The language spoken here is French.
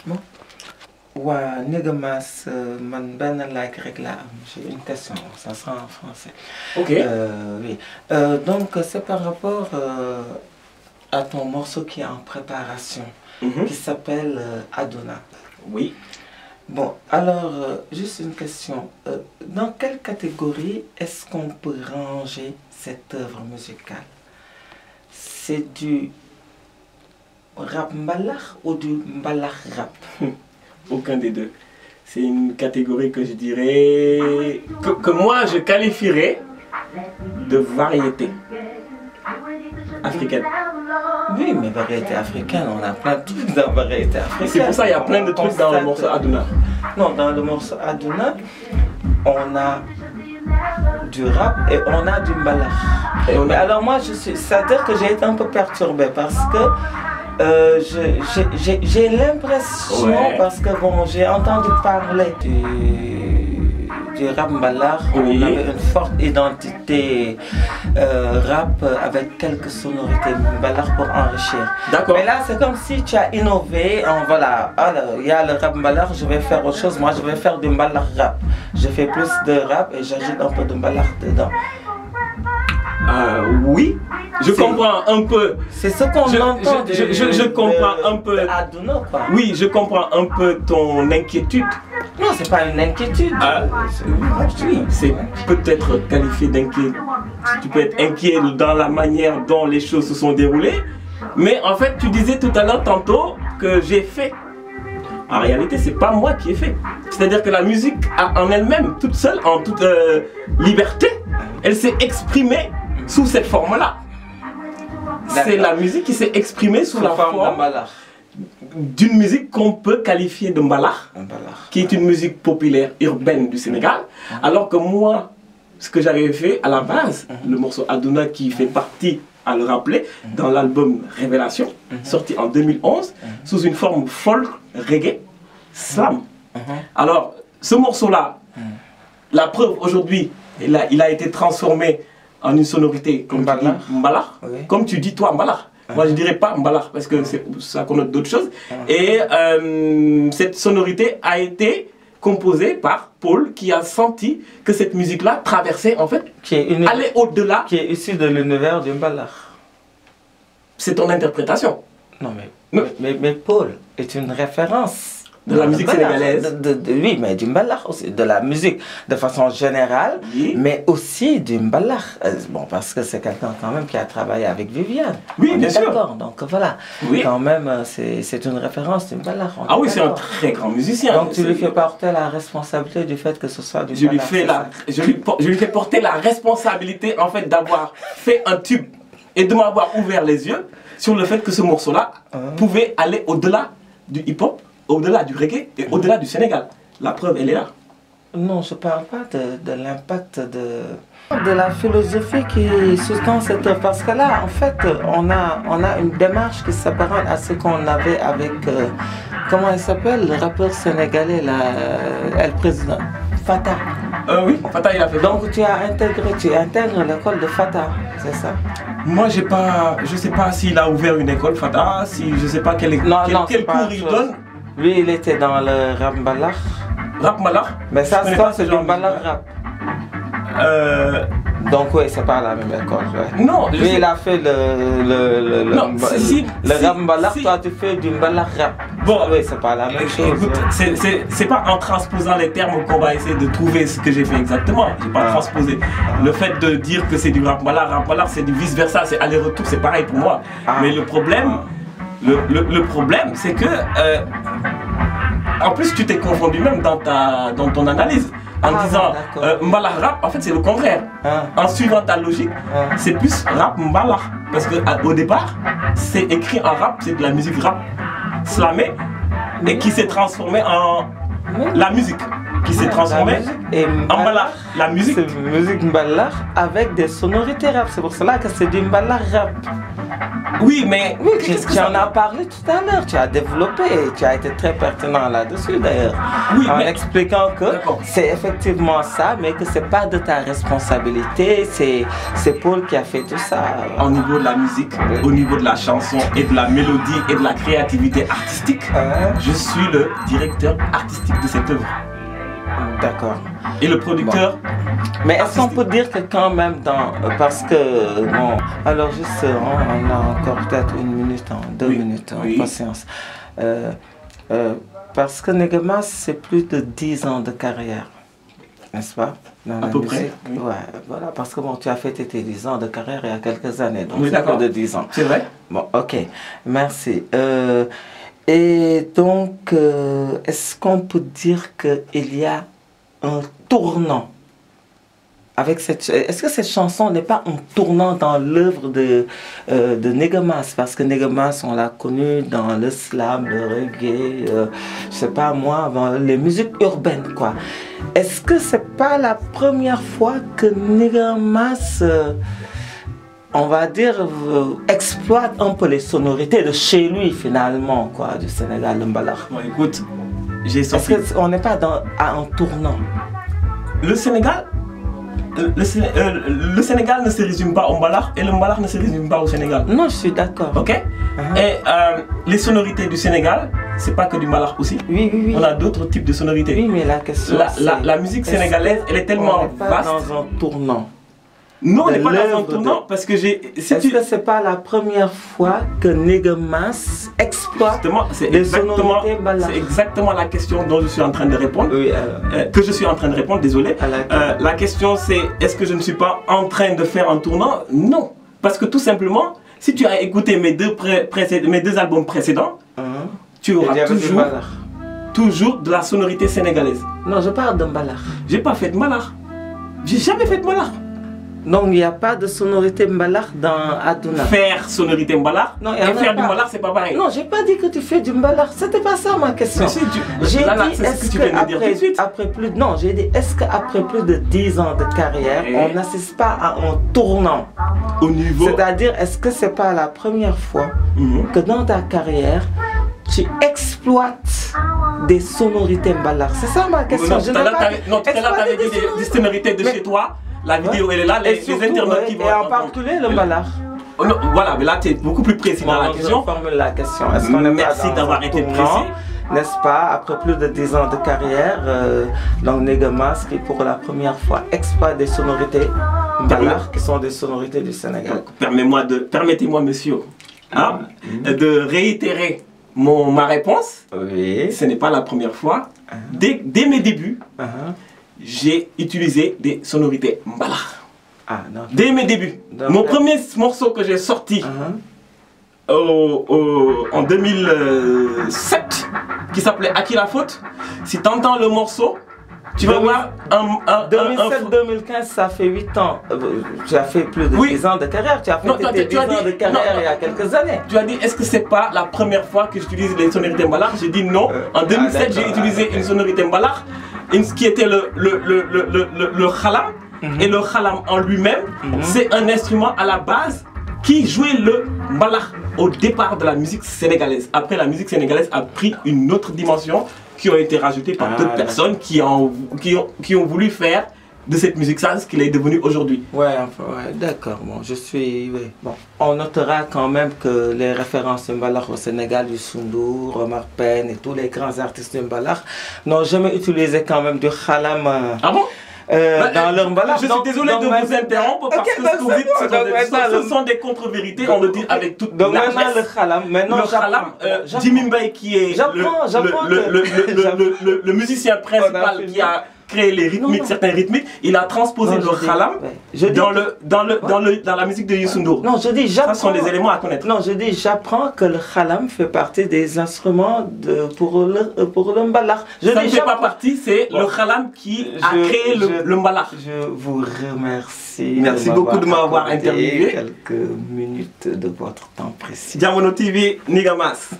Bon. Ouais, Négamas, man ben like régla. J'ai une question, ça sera en français. Ok. Oui. Donc c'est par rapport à ton morceau qui est en préparation, qui s'appelle Adona. Oui. Bon, alors, juste une question. Dans quelle catégorie est-ce qu'on peut ranger cette œuvre musicale? C'est du rap mbalakh ou du mbalakh rap? Aucun des deux. C'est une catégorie que je dirais, que moi je qualifierais de variété africaine. Oui, mais variété africaine, on a plein de trucs dans variété africaine. C'est pour ça qu'il y a plein de trucs dans le morceau Aduna. Non, dans le morceau Aduna, on a du rap et on a du mbalakh. Mais alors moi, c'est-à-dire que j'ai été un peu perturbé parce que j'ai l'impression, parce que bon, j'ai entendu parler du rap mbalakh, on avait une forte identité rap avec quelques sonorités mbalakh pour enrichir. D'accord. Mais là, c'est comme si tu as innové, voilà, il y a le rap mbalakh, je vais faire autre chose, moi je vais faire du mbalakh rap. Je fais plus de rap et j'ajoute un peu de mbalakh dedans. Oui, je comprends un peu. C'est ce qu'on entend. Je comprends un peu. Aduna, quoi. Oui, je comprends un peu ton inquiétude. Non, c'est pas une inquiétude. Oui, c'est peut-être qualifié d'inquiétude. Tu peux être inquiet dans la manière dont les choses se sont déroulées. Mais en fait, tu disais tout à l'heure tantôt que j'ai fait. En réalité, c'est pas moi qui ai fait. C'est-à-dire que la musique en elle-même, toute seule, en toute liberté, elle s'est exprimée sous cette forme-là. C'est la musique qui s'est exprimée sous la forme d'une musique qu'on peut qualifier de mbalakh, qui est une musique populaire urbaine du Sénégal. Alors que moi, ce que j'avais fait à la base, le morceau Aduna qui fait partie, à le rappeler, dans l'album Révélation, sorti en 2011, sous une forme folk, reggae, slam. Alors, ce morceau-là, la preuve aujourd'hui, il a été transformé en une sonorité comme mbalakh, comme tu dis toi mbalakh. Moi je dirais pas mbalakh parce que ça connote d'autres choses. Et cette sonorité a été composée par Paul qui a senti que cette musique-là traversait en fait, allait au-delà. Qui est issue de l'univers du mbalakh. C'est ton interprétation. Non mais Paul est une référence. De la musique sénégalaise. Oui, mais du mbalakh aussi, de la musique de façon générale, mais aussi du mbalakh. Bon, parce que c'est quelqu'un quand même qui a travaillé avec Viviane. Oui, bien sûr. Donc voilà, quand même, c'est une référence du mbalakh. Ah oui, c'est un très grand musicien. Donc tu lui fais porter la responsabilité du fait que ce soit du mbalakh. Je lui fais porter la responsabilité en fait d'avoir fait un tube et de m'avoir ouvert les yeux sur le fait que ce morceau-là pouvait aller au-delà du hip-hop, au-delà du reggae et au-delà du Sénégal. La preuve, elle est là. Non, je ne parle pas de l'impact de la philosophie qui sous-tend cette œuvre. Parce que là, en fait, on a une démarche qui s'apparente à ce qu'on avait avec, comment il s'appelle, le rappeur sénégalais, le président, Fata. Oui, Fata, il a fait. Donc tu intègres l'école de Fata, c'est ça? Moi, je ne sais pas s'il a ouvert une école Fata, je ne sais pas quel cours il donne. Lui, il était dans le rap mbalakh. Rap mbalakh? Mais ça, c'est du mbalakh rap. Donc oui, c'est pas la même école. Non, lui, il a fait le rap mbalakh, toi tu fais du mbalakh rap. Bon, oui, c'est pas la même chose. Écoute, c'est pas en transposant les termes qu'on va essayer de trouver ce que j'ai fait exactement. J'ai pas transposé. Le fait de dire que c'est du rap mbalakh, c'est du vice versa, c'est aller-retour, c'est pareil pour moi. Mais le problème, c'est que en plus tu t'es confondu même dans ton analyse en disant mbalakh rap, en fait c'est le contraire. En suivant ta logique, c'est plus rap mbalakh parce que au départ c'est écrit en rap, c'est de la musique rap slamée et qui s'est transformée en la musique qui s'est transformée en mbalakh. La musique, c'est musique mbalakh avec des sonorités rap, c'est pour cela que c'est du mbalakh rap. Oui, mais Oui, qu'est-ce que tu ça en as parlé tout à l'heure, tu as développé, tu as été très pertinent là-dessus d'ailleurs. Oui, en mais- expliquant que D'accord. c'est effectivement ça, mais que c'est pas de ta responsabilité, c'est Paul qui a fait tout ça. Au niveau de la musique, au niveau de la chanson et de la mélodie et de la créativité artistique, je suis le directeur artistique de cette œuvre. D'accord. Et le producteur. Mais est-ce qu'on peut dire que quand même parce que bon, alors juste on a encore peut-être une minute, deux Oui. minutes, Oui. patience. Parce que Négama c'est plus de 10 ans de carrière, n'est-ce pas? Dans la peu musique. près, oui. Ouais, voilà, parce que bon, tu as fait tes 10 ans de carrière il y a quelques années, donc Oui, c'est d'accord. plus de 10 ans. C'est vrai? Bon, ok, merci. Et donc, est-ce qu'on peut dire qu'il y a un tournant avec est-ce que cette chanson n'est pas un tournant dans l'œuvre de Négama? Parce que Négama, on l'a connu dans le slam, le reggae, je sais pas moi, les musiques urbaines, quoi. Est-ce que c'est pas la première fois que Négama on va dire, exploite un peu les sonorités de chez lui finalement, quoi, du Sénégal, le mbalax? Bon, écoute, j'ai Est-ce sorti. qu'on n'est pas à un tournant? Le Sénégal, le Sénégal ne se résume pas au mbalax et le mbalax ne se résume pas au Sénégal. Non, je suis d'accord. Ok? Et les sonorités du Sénégal, c'est pas que du mbalax aussi. Oui, oui, oui. On a d'autres types de sonorités. Oui, mais la question La musique sénégalaise, elle est tellement on n'est pas vaste. dans un tournant. Non, on n'est pas dans un l'œuvre tournant parce que j'ai. Si Est-ce que c'est pas la première fois que Négama exploite Justement, c'est les exactement, sonorités mbalax? c'est exactement la question dont je suis en train de répondre. Oui, Que je suis en train de répondre, désolé. à La question c'est, est-ce que je ne suis pas en train de faire un tournant? Non. Parce que tout simplement, si tu as écouté mes deux albums précédents, tu auras toujours de la sonorité sénégalaise. Non, je parle de mbalax. J'ai pas fait de mbalax. J'ai jamais fait de mbalax. Donc il n'y a pas de sonorité mbalax dans Aduna. Faire sonorité mbalax Non, et faire du mbalax, c'est pas pareil. Non, j'ai pas dit que tu fais du mbalax. C'était pas ça ma question. Mais si J'ai là, dit, c'est ce que tu viens de dire tout de suite. non, j'ai dit, est-ce qu'après plus de 10 ans de carrière, on n'assiste pas à un tournant? Au niveau. C'est-à-dire, est-ce que c'est pas la première fois que dans ta carrière, tu exploites des sonorités mbalax? C'est ça ma question. Non, tout à l'heure, tu avais dit des sonorités de chez toi. La vidéo, elle est là, les internautes qui vont. Et en particulier le mbalax. Voilà, mais là, tu es beaucoup plus précis dans la question. Je formule la question. Est-ce qu'on est Merci d'avoir été précis. N'est-ce pas, après plus de 10 ans de carrière, donc Négama, qui pour la première fois exploite des sonorités mbalax, qui sont des sonorités du Sénégal. Permettez-moi, monsieur, de réitérer ma réponse. Oui. Ce n'est pas la première fois. Dès mes débuts, j'ai utilisé des sonorités mbalax. Dès mes débuts. Mon premier morceau que j'ai sorti en 2007, qui s'appelait À qui la faute, si tu entends le morceau, tu vas voir 2007-2015, ça fait 8 ans. Tu as fait plus de 10 ans de carrière. Tu as fait 10 ans de carrière il y a quelques années. Tu as dit, est-ce que c'est pas la première fois que j'utilise les sonorités mbalax? J'ai dit non. En 2007, j'ai utilisé une sonorité mbalax, qui était le khalam. Et le khalam en lui-même, c'est un instrument à la base qui jouait le mbalax au départ de la musique sénégalaise. Après, la musique sénégalaise a pris une autre dimension qui ont été rajoutées par d'autres personnes qui ont voulu faire de cette musique ça ce qu'il est devenu aujourd'hui. Ouais, d'accord. Bon, bon, on notera quand même que les références mbalax au Sénégal, Youssou Ndour, Omar Pène et tous les grands artistes mbalax n'ont jamais utilisé quand même du khalam. Ah bon? Dans leur mbalax. Je suis désolé de vous interrompre parce que ce que vous dites, ce sont des contre-vérités, on le dit avec toute donc largesse. maintenant le khalam, Jimmy Mbaye qui est le musicien principal qui a créé les rythmiques, certains rythmiques, il a transposé le khalam dans la musique de Youssou Ndour. Non, je dis j'apprends. Ça sont des éléments à connaître. Non, je dis j'apprends que le khalam fait partie des instruments pour le mbalax. Ça ne fait pas partie, c'est le khalam qui a créé le mbalax. Je vous remercie. Merci beaucoup de m'avoir interviewé. Quelques minutes de votre temps précieux. Diamono TV, Nigamas.